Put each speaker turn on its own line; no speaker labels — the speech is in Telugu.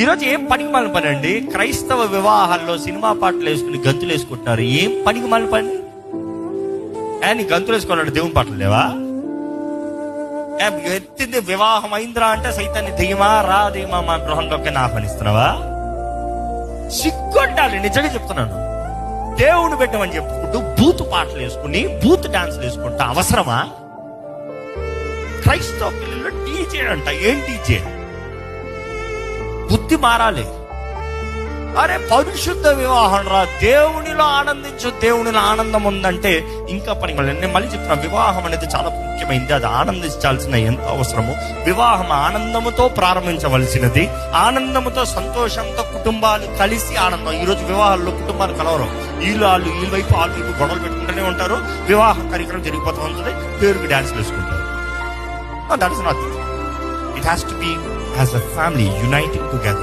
ఈరోజు ఏం పనికి మాలిన పని అండి? క్రైస్తవ వివాహాల్లో సినిమా పాటలు వేసుకుని గంతులు వేసుకుంటున్నారు. ఏం పనికి మాలిన పని? నీ గంతులు వేసుకోవాలంటే దేవుని పాటలు లేవా? ఎత్తింది వివాహం అయిందిరా అంటే సైతాన్ని దెయ్యమా రా దెయ్యమా మా గృహంలోకి ఆహ్వానిస్తున్నావా? సిగ్గుండాలి, నిజంగా చెప్తున్నాను. దేవుని పెట్టమని చెప్పుకుంటూ బూత్ పాటలు వేసుకుని బూత్ డాన్స్లు వేసుకుంటా అవసరమా? క్రైస్తవ పిల్లలు డీజే అంట. ఏం డీజే? బుద్ధి మారాలి. అరే పరిశుద్ధ వివాహం రా, దేవునిలో ఆనందించు. దేవునిలో ఆనందం ఉందంటే ఇంకా పని. నేను మళ్ళీ చెప్తున్నా, వివాహం అనేది చాలా ముఖ్యమైనది. అది ఆనందించాల్సిన ఎంత అవసరము. వివాహం ఆనందముతో ప్రారంభించవలసినది. ఆనందముతో సంతోషంతో కుటుంబాలు కలిసి ఆనందం. ఈరోజు వివాహాల్లో కుటుంబాలు కలవరు. వీళ్ళు వైపు వాళ్ళు వైపు గొడవలు పెట్టుకుంటూనే ఉంటారు. వివాహ కార్యక్రమం జరిగిపోతూ ఉంటుంది. పేరుకి డాన్స్ వేసుకుంటారు. That is not. It has to be as a family uniting together.